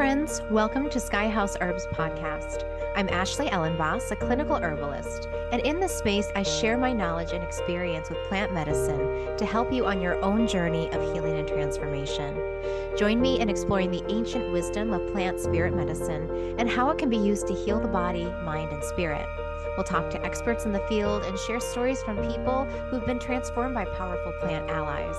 friends. Welcome to Sky House Herbs podcast. I'm Ashley Elenbaas, a clinical herbalist, and in this space, I share my knowledge and experience with plant medicine to help you on your own journey of healing and transformation. Join me in exploring the ancient wisdom of plant spirit medicine and how it can be used to heal the body, mind, and spirit. We'll talk to experts in the field and share stories from people who've been transformed by powerful plant allies.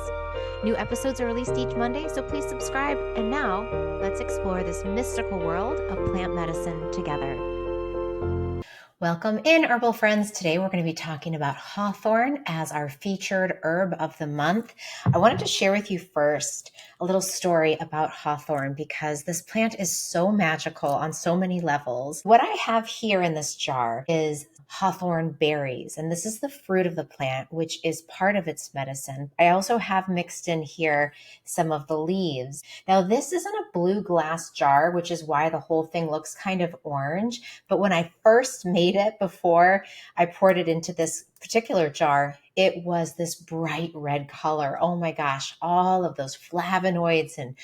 New episodes are released each Monday, so please subscribe. And now, let's explore this mystical world of plant medicine together. Welcome in, herbal friends. Today we're going to be talking about hawthorn as our featured herb of the month. I wanted to share with you first a little story about hawthorn because this plant is so magical on so many levels. What I have here in this jar is hawthorn berries, and this is the fruit of the plant, which is part of its medicine. I also have mixed in here some of the leaves. Now, this is in a blue glass jar, which is why the whole thing looks kind of orange. But when I first made it, before I poured it into this particular jar, it was this bright red color. Oh my gosh, all of those flavonoids and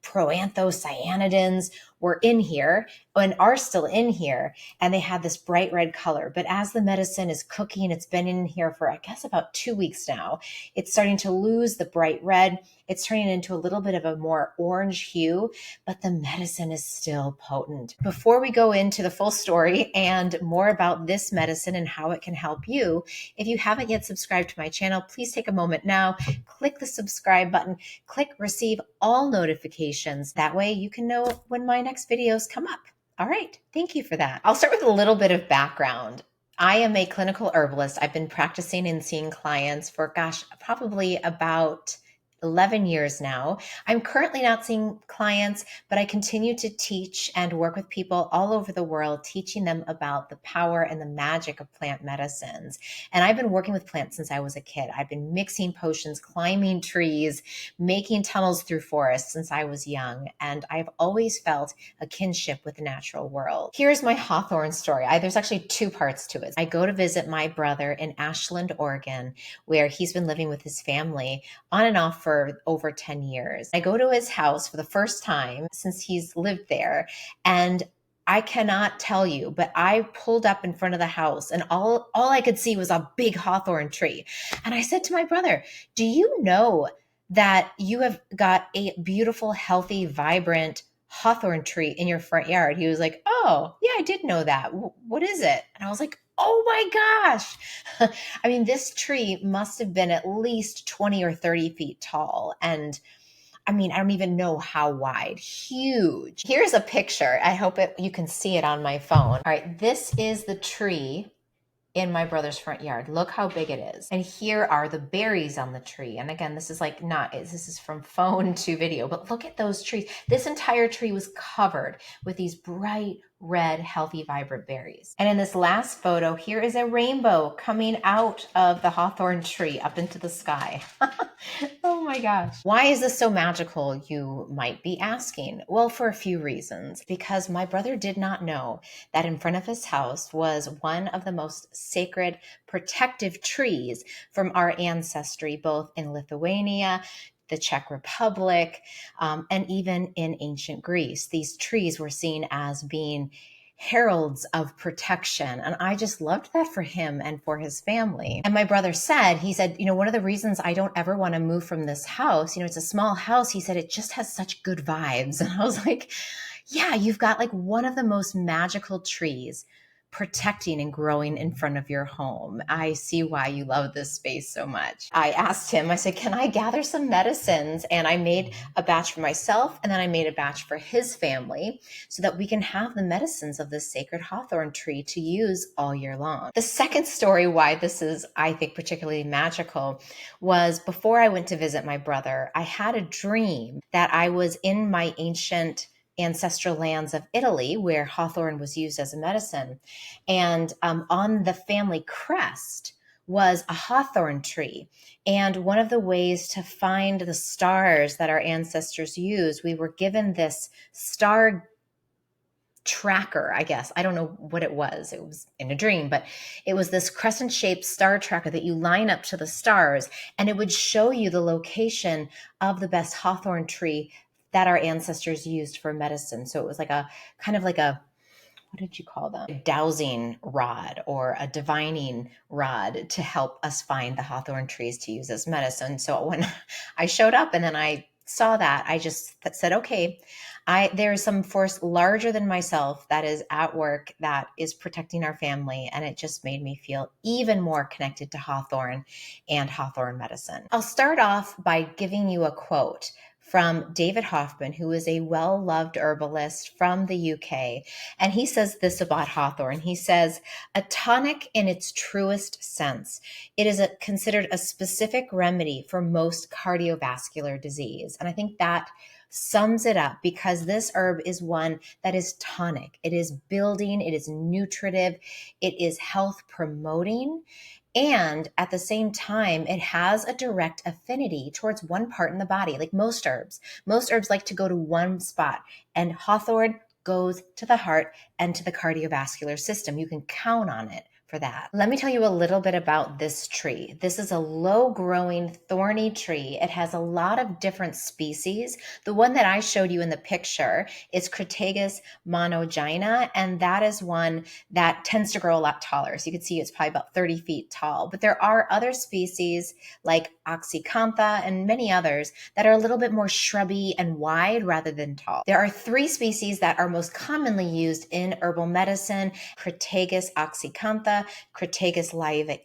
proanthocyanidins were in here and are still in here, and they had this bright red color. But as the medicine is cooking, it's been in here for, I guess, about 2 weeks now, it's starting to lose the bright red. It's turning into a little bit of a more orange hue, but the medicine is still potent. Before we go into the full story and more about this medicine and how it can help you, if you haven't yet subscribed to my channel, please take a moment now, click the subscribe button, click receive all notifications. That way you can know when my next videos come up. All right, thank you for that. I'll start with a little bit of background. I am a clinical herbalist. I've been practicing and seeing clients for, probably about 11 years now. I'm currently not seeing clients, but I continue to teach and work with people all over the world, teaching them about the power and the magic of plant medicines. And I've been working with plants since I was a kid. I've been mixing potions, climbing trees, making tunnels through forests since I was young. And I've always felt a kinship with the natural world. Here's my hawthorn story. There's actually two parts to it. I go to visit my brother in Ashland, Oregon, where he's been living with his family on and off for over 10 years. I go to his house for the first time since he's lived there, and I cannot tell you, but I pulled up in front of the house and all I could see was a big hawthorn tree. And I said to my brother, do you know that you have got a beautiful, healthy, vibrant hawthorn tree in your front yard? He was like, oh, yeah, I did know that. What is it? And I was like, oh my gosh. I mean, this tree must have been at least 20 or 30 feet tall. And I mean, I don't even know how wide. Huge. Here's a picture. I hope you can see it on my phone. All right, this is the tree in my brother's front yard. Look how big it is. And here are the berries on the tree. And again, this is from phone to video, but look at those trees. This entire tree was covered with these bright red, healthy, vibrant berries. And in this last photo, here is a rainbow coming out of the hawthorn tree up into the sky. Oh my gosh. Why is this so magical, you might be asking? Well, for a few reasons. Because my brother did not know that in front of his house was one of the most sacred protective trees from our ancestry, both in Lithuania, the Czech Republic, and even in ancient Greece. These trees were seen as being heralds of protection. And I just loved that for him and for his family. And my brother said, one of the reasons I don't ever want to move from this house, it's a small house. He said, it just has such good vibes. And I was like, yeah, you've got like one of the most magical trees protecting and growing in front of your home. I see why you love this space so much. I asked him, I said, can I gather some medicines? And I made a batch for myself, and then I made a batch for his family so that we can have the medicines of this sacred hawthorn tree to use all year long. The second story why this is, I think, particularly magical was before I went to visit my brother, I had a dream that I was in my ancient ancestral lands of Italy, where hawthorn was used as a medicine. And on the family crest was a hawthorn tree. And one of the ways to find the stars that our ancestors used, we were given this star tracker, I guess. I don't know what it was. It was in a dream, but it was this crescent-shaped star tracker that you line up to the stars, and it would show you the location of the best hawthorn tree that our ancestors used for medicine. So it was like a kind of like a, what did you call them? A dowsing rod or a divining rod to help us find the hawthorn trees to use as medicine. So when I showed up and then I saw that, I just said, okay, there is some force larger than myself that is at work that is protecting our family. And it just made me feel even more connected to hawthorn and hawthorn medicine. I'll start off by giving you a quote from David Hoffman, who is a well-loved herbalist from the UK. And he says this about hawthorn. He says, a tonic in its truest sense. It is considered a specific remedy for most cardiovascular disease. And I think that sums it up, because this herb is one that is tonic. It is building, it is nutritive, it is health promoting. And at the same time, it has a direct affinity towards one part in the body, like most herbs. Most herbs like to go to one spot, and hawthorn goes to the heart and to the cardiovascular system. You can count on it for that. Let me tell you a little bit about this tree. This is a low-growing, thorny tree. It has a lot of different species. The one that I showed you in the picture is Cragaegus monogyna, and that is one that tends to grow a lot taller. So you can see it's probably about 30 feet tall. But there are other species like oxycantha and many others that are a little bit more shrubby and wide rather than tall. There are 3 species that are most commonly used in herbal medicine: Cragaegus oxycantha, Cragaegus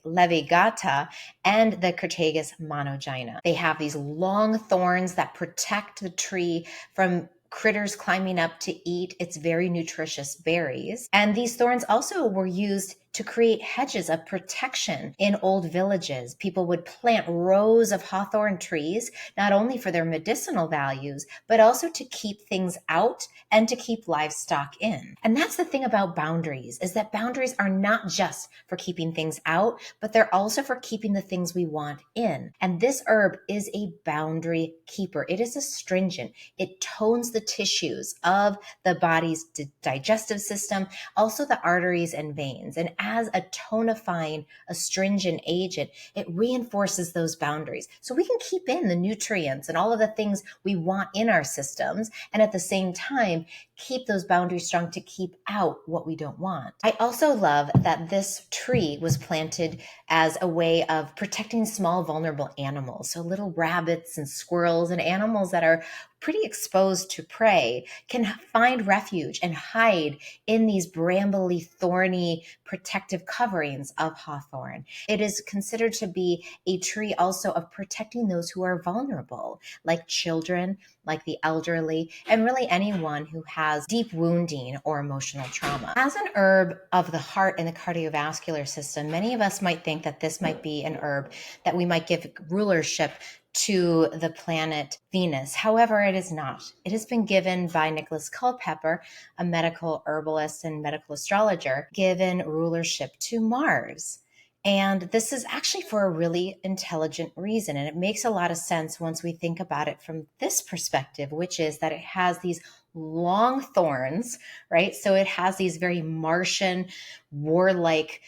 levigata, and the Cragaegus monogyna. They have these long thorns that protect the tree from critters climbing up to eat its very nutritious berries. And these thorns also were used to create hedges of protection in old villages. People would plant rows of hawthorn trees, not only for their medicinal values, but also to keep things out and to keep livestock in. And that's the thing about boundaries, is that boundaries are not just for keeping things out, but they're also for keeping the things we want in. And this herb is a boundary keeper. It is astringent. It tones the tissues of the body's digestive system, also the arteries and veins. And as a tonifying, astringent agent, it reinforces those boundaries. So we can keep in the nutrients and all of the things we want in our systems, and at the same time, keep those boundaries strong to keep out what we don't want. I also love that this tree was planted as a way of protecting small, vulnerable animals. So little rabbits and squirrels and animals that are pretty exposed to prey can find refuge and hide in these brambly, thorny, protective coverings of hawthorn. It is considered to be a tree also of protecting those who are vulnerable, like children, like the elderly, and really anyone who has deep wounding or emotional trauma. As an herb of the heart and the cardiovascular system, many of us might think that this might be an herb that we might give rulership to the planet Venus. However, it is not. It has been given by Nicholas Culpeper, a medical herbalist and medical astrologer, given rulership to Mars. And this is actually for a really intelligent reason. And it makes a lot of sense once we think about it from this perspective, which is that it has these long thorns, right? So it has these very Martian, warlike,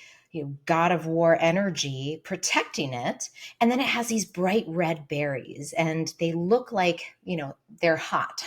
god of war energy protecting it. And then it has these bright red berries, and they look like, they're hot.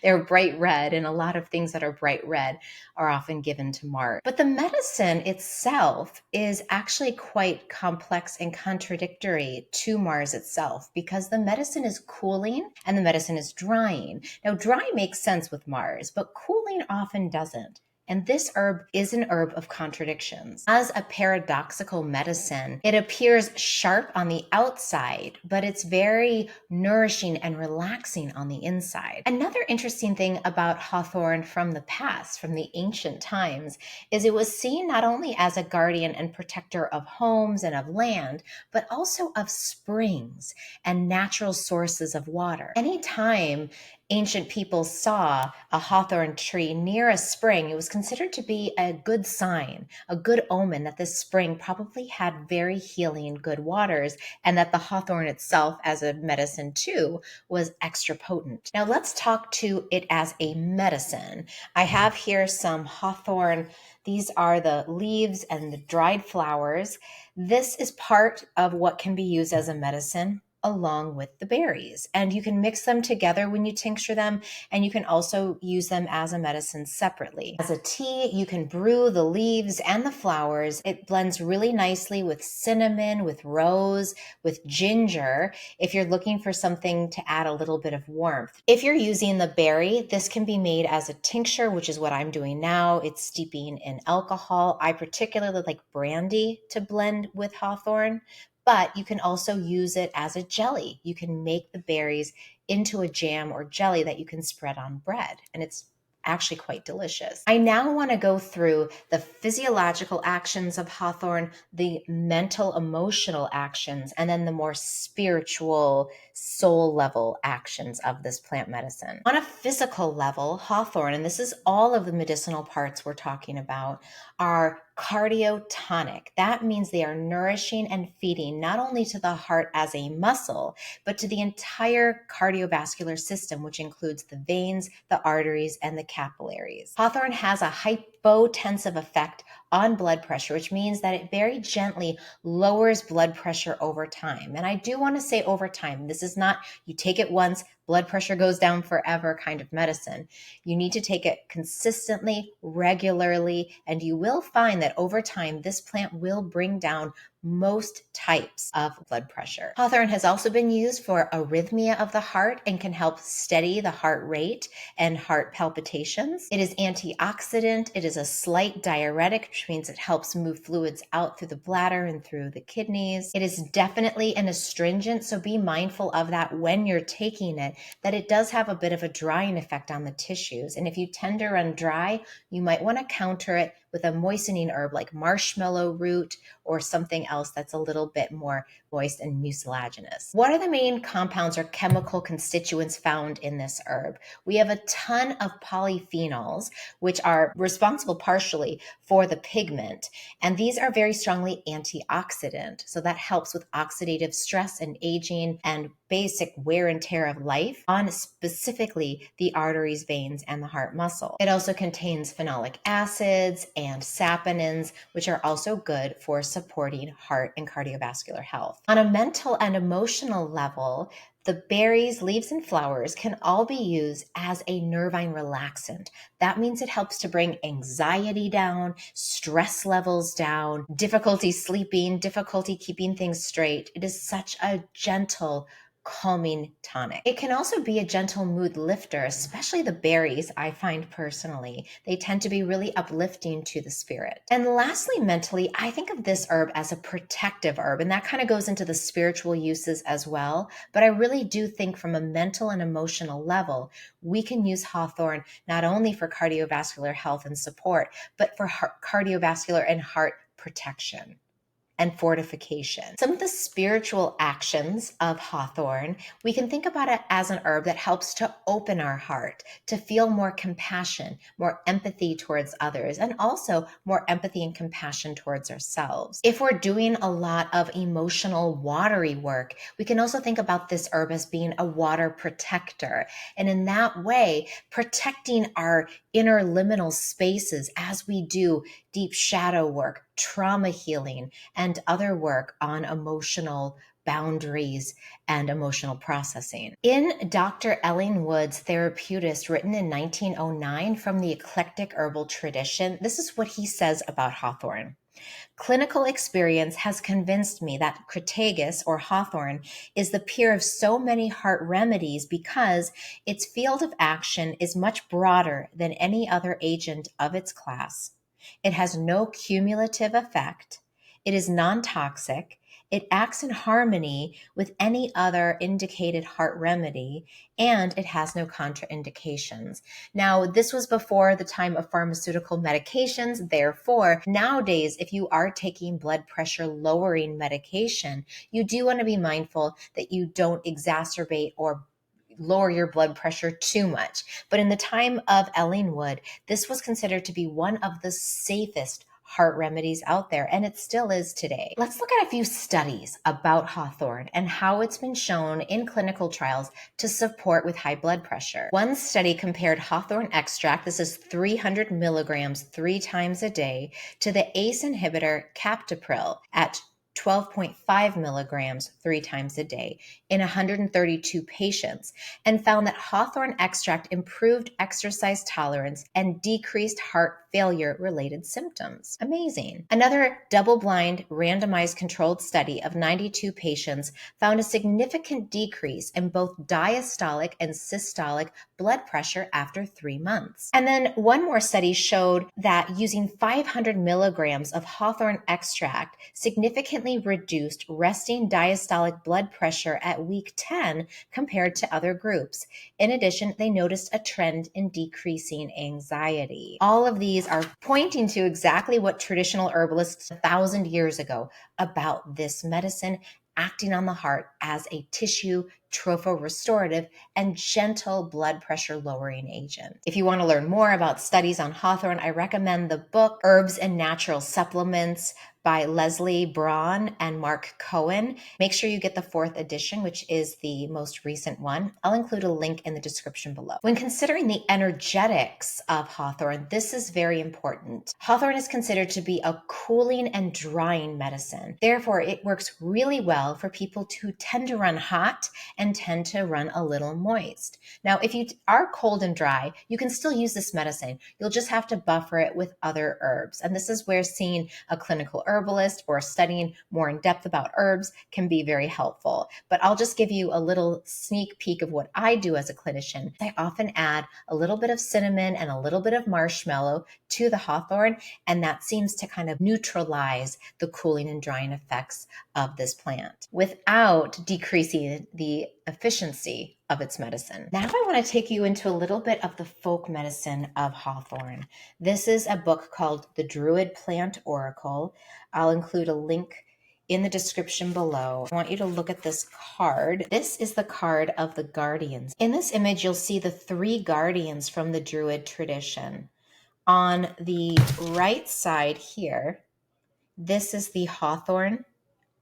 They're bright red, and a lot of things that are bright red are often given to Mars. But the medicine itself is actually quite complex and contradictory to Mars itself, because the medicine is cooling and the medicine is drying. Now, dry makes sense with Mars, but cooling often doesn't. And this herb is an herb of contradictions. As a paradoxical medicine, it appears sharp on the outside, but it's very nourishing and relaxing on the inside. Another interesting thing about hawthorn from the past, from the ancient times, is it was seen not only as a guardian and protector of homes and of land, but also of springs and natural sources of water. Anytime ancient people saw a hawthorn tree near a spring, it was considered to be a good sign, a good omen that this spring probably had very healing good waters, and that the hawthorn itself as a medicine too was extra potent. Now let's talk to it as a medicine. I have here some hawthorn. These are the leaves and the dried flowers. This is part of what can be used as a medicine. along with the berries. And you can mix them together when you tincture them, and you can also use them as a medicine separately. As a tea, you can brew the leaves and the flowers. It blends really nicely with cinnamon, with rose, with ginger, if you're looking for something to add a little bit of warmth. If you're using the berry, this can be made as a tincture, which is what I'm doing now. It's steeping in alcohol. I particularly like brandy to blend with hawthorn, but you can also use it as a jelly. You can make the berries into a jam or jelly that you can spread on bread, and it's actually quite delicious. I now want to go through the physiological actions of hawthorn, the mental, emotional actions, and then the more spiritual, soul level actions of this plant medicine. On a physical level, hawthorn, and this is all of the medicinal parts we're talking about, are cardiotonic. That means they are nourishing and feeding not only to the heart as a muscle, but to the entire cardiovascular system, which includes the veins, the arteries, and the capillaries. Hawthorn has a hypotensive effect on blood pressure, which means that it very gently lowers blood pressure over time. And I do want to say over time. This is not you take it once, blood pressure goes down forever kind of medicine. You need to take it consistently, regularly, and you will find that over time, this plant will bring down most types of blood pressure. Hawthorn has also been used for arrhythmia of the heart and can help steady the heart rate and heart palpitations. It is antioxidant. It is a slight diuretic, which means it helps move fluids out through the bladder and through the kidneys. It is definitely an astringent, so be mindful of that when you're taking it, that it does have a bit of a drying effect on the tissues. And if you tend to run dry, you might want to counter it with a moistening herb like marshmallow root or something else that's a little bit more moist and mucilaginous. What are the main compounds or chemical constituents found in this herb? We have a ton of polyphenols, which are responsible partially for the pigment, and these are very strongly antioxidant. So that helps with oxidative stress and aging and basic wear and tear of life on specifically the arteries, veins, and the heart muscle. It also contains phenolic acids and saponins, which are also good for supporting heart and cardiovascular health. On a mental and emotional level, the berries, leaves, and flowers can all be used as a nervine relaxant. That means it helps to bring anxiety down, stress levels down, difficulty sleeping, difficulty keeping things straight. It is such a gentle, calming tonic. It can also be a gentle mood lifter, especially the berries, I find personally. They tend to be really uplifting to the spirit. And lastly, mentally, I think of this herb as a protective herb, and that kind of goes into the spiritual uses as well. But I really do think from a mental and emotional level, we can use hawthorn not only for cardiovascular health and support, but for cardiovascular and heart protection and fortification. Some of the spiritual actions of hawthorn, we can think about it as an herb that helps to open our heart, to feel more compassion, more empathy towards others, and also more empathy and compassion towards ourselves. If we're doing a lot of emotional, watery work, we can also think about this herb as being a water protector. And in that way, protecting our inner liminal spaces as we do deep shadow work, trauma healing, and other work on emotional boundaries and emotional processing. In Dr. Ellen Wood's Therapeutist, written in 1909 from the eclectic herbal tradition, this is what he says about hawthorn. Clinical experience has convinced me that Cragaegus or hawthorn is the peer of so many heart remedies because its field of action is much broader than any other agent of its class. It has no cumulative effect. It is non-toxic. It acts in harmony with any other indicated heart remedy, and it has no contraindications. Now, this was before the time of pharmaceutical medications. Therefore, nowadays, if you are taking blood pressure lowering medication, you do want to be mindful that you don't exacerbate or lower your blood pressure too much. But in the time of Ellen Wood, this was considered to be one of the safest heart remedies out there, and it still is today. Let's look at a few studies about hawthorn and how it's been shown in clinical trials to support with high blood pressure. One study compared hawthorn extract, this is 300 milligrams 3 times a day, to the ACE inhibitor captopril at 12.5 milligrams 3 times a day in 132 patients and found that Hawthorn extract improved exercise tolerance and decreased heart failure related symptoms. Amazing. Another double-blind randomized controlled study of 92 patients found a significant decrease in both diastolic and systolic blood pressure after 3 months. And then one more study showed that using 500 milligrams of Hawthorn extract significantly reduced resting diastolic blood pressure at week 10 compared to other groups. In addition, they noticed a trend in decreasing anxiety. All of these are pointing to exactly what traditional herbalists 1,000 years ago about this medicine acting on the heart as a tissue tropho-restorative and gentle blood pressure lowering agent. If you want to learn more about studies on Hawthorn, I recommend the book Herbs and Natural Supplements by Leslie Braun and Mark Cohen. Make sure you get the 4th edition, which is the most recent one. I'll include a link in the description below. When considering the energetics of Hawthorn, this is very important. Hawthorn is considered to be a cooling and drying medicine. Therefore, it works really well for people who tend to run hot and tend to run a little moist. Now, if you are cold and dry, you can still use this medicine. You'll just have to buffer it with other herbs. And this is where seeing a clinical herbalist or studying more in depth about herbs can be very helpful. But I'll just give you a little sneak peek of what I do as a clinician. I often add a little bit of cinnamon and a little bit of marshmallow to the Hawthorn, and that seems to kind of neutralize the cooling and drying effects of this plant without decreasing the efficiency of its medicine. Now I want to take you into a little bit of the folk medicine of Hawthorn. This is a book called The Druid Plant Oracle. I'll include a link in the description below. I want you to look at this card. This is the card of the guardians. In this image, you'll see the 3 guardians from the Druid tradition. On the right side here, this is the Hawthorn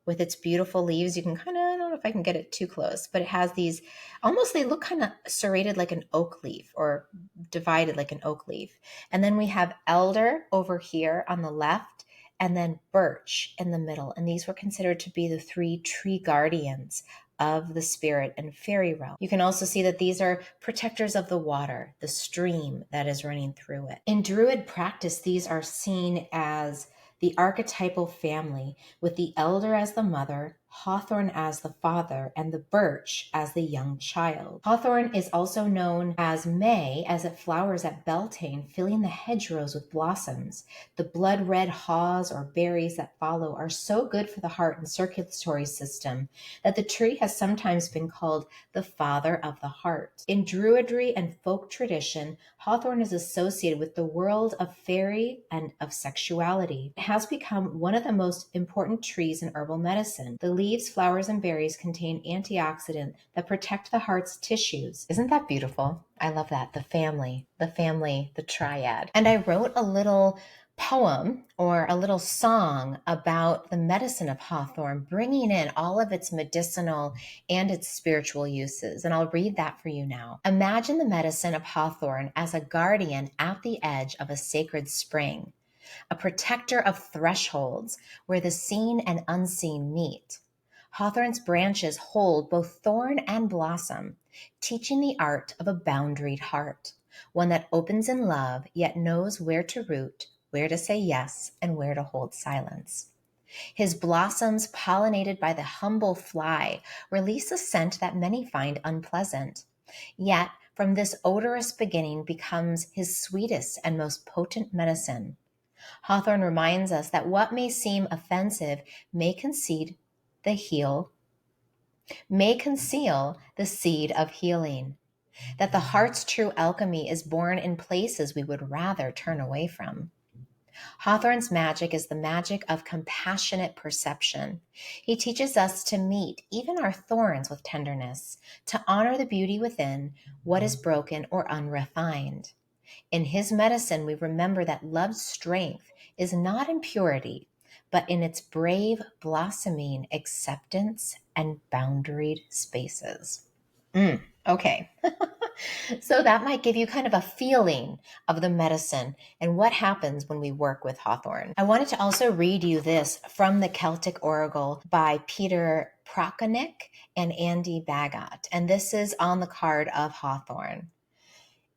with its beautiful leaves. You can kind of, I don't know if I can get it too close, but it has these, almost they look kind of serrated like an oak leaf or divided like an oak leaf. And then we have elder over here on the left and then birch in the middle. And these were considered to be the 3 tree guardians of the spirit and fairy realm. You can also see that these are protectors of the water, the stream that is running through it. In Druid practice, these are seen as the archetypal family, with the elder as the mother, Hawthorn as the father, and the birch as the young child. Hawthorn is also known as May, as it flowers at Beltane, filling the hedgerows with blossoms. The blood-red haws or berries that follow are so good for the heart and circulatory system that the tree has sometimes been called the father of the heart. In Druidry and folk tradition, Hawthorn is associated with the world of fairy and of sexuality. It has become one of the most important trees in herbal medicine. The leaves, flowers, and berries contain antioxidants that protect the heart's tissues. Isn't that beautiful? I love that. The family, the triad. And I wrote a little poem or a little song about the medicine of Hawthorn, bringing in all of its medicinal and its spiritual uses. And I'll read that for you now. Imagine the medicine of Hawthorn as a guardian at the edge of a sacred spring, a protector of thresholds where the seen and unseen meet. Hawthorn's branches hold both thorn and blossom, teaching the art of a boundaried heart, one that opens in love yet knows where to root, where to say yes, and where to hold silence. His blossoms, pollinated by the humble fly, release a scent that many find unpleasant. Yet, from this odorous beginning becomes his sweetest and most potent medicine. Hawthorn reminds us that what may seem offensive may conceal the seed of healing, that the heart's true alchemy is born in places we would rather turn away from. Hawthorn's magic is the magic of compassionate perception. He teaches us to meet even our thorns with tenderness, to honor the beauty within what is broken or unrefined. In his medicine, we remember that love's strength is not in purity, but in its brave, blossoming acceptance and boundaried spaces. Okay. So that might give you kind of a feeling of the medicine and what happens when we work with Hawthorn. I wanted to also read you this from the Celtic Oracle by Peter Prokonick and Andy Bagot. And this is on the card of Hawthorn.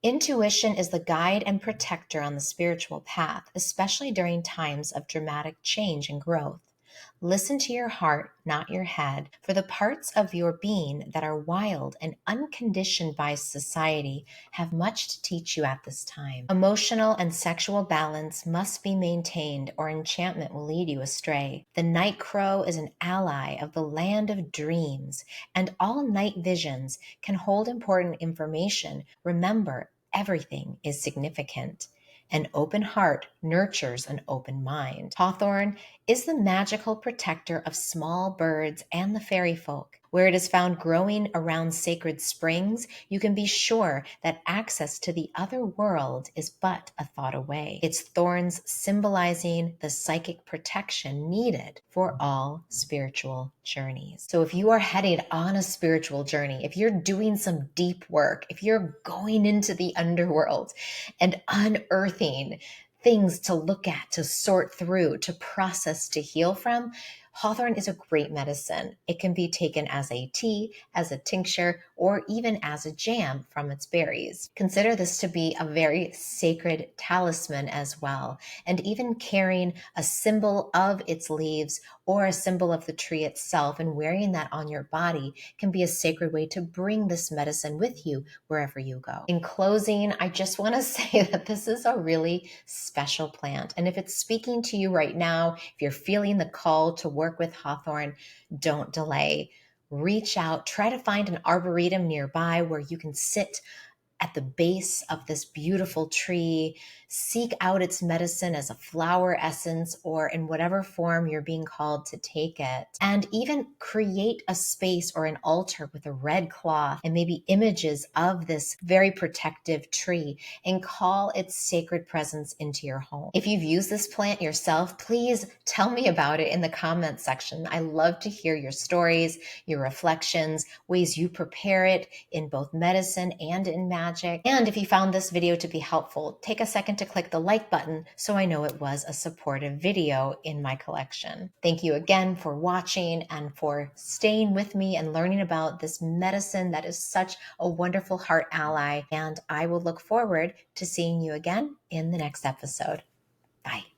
Intuition is the guide and protector on the spiritual path, especially during times of dramatic change and growth. Listen to your heart, not your head, for the parts of your being that are wild and unconditioned by society have much to teach you at this time. Emotional and sexual balance must be maintained or enchantment will lead you astray. The night crow is an ally of the land of dreams, and all night visions can hold important information. Remember, everything is significant. An open heart nurtures an open mind. Hawthorn is the magical protector of small birds and the fairy folk. Where it is found growing around sacred springs, you can be sure that access to the other world is but a thought away. Its thorns symbolizing the psychic protection needed for all spiritual journeys. So if you are headed on a spiritual journey, if you're doing some deep work, if you're going into the underworld and unearthing things to look at, to sort through, to process, to heal from, Hawthorn is a great medicine. It can be taken as a tea, as a tincture, or even as a jam from its berries. Consider this to be a very sacred talisman as well, and even carrying a symbol of its leaves or a symbol of the tree itself and wearing that on your body can be a sacred way to bring this medicine with you wherever you go. In closing, I just want to say that this is a really special plant. And if it's speaking to you right now, if you're feeling the call to work with Hawthorn, don't delay. Reach out, try to find an arboretum nearby where you can sit at the base of this beautiful tree, seek out its medicine as a flower essence or in whatever form you're being called to take it, and even create a space or an altar with a red cloth and maybe images of this very protective tree and call its sacred presence into your home. If you've used this plant yourself, please tell me about it in the comments section. I love to hear your stories, your reflections, ways you prepare it in both medicine and in magic. And if you found this video to be helpful, take a second to click the like button so I know it was a supportive video in my collection. Thank you again for watching and for staying with me and learning about this medicine that is such a wonderful heart ally. And I will look forward to seeing you again in the next episode. Bye.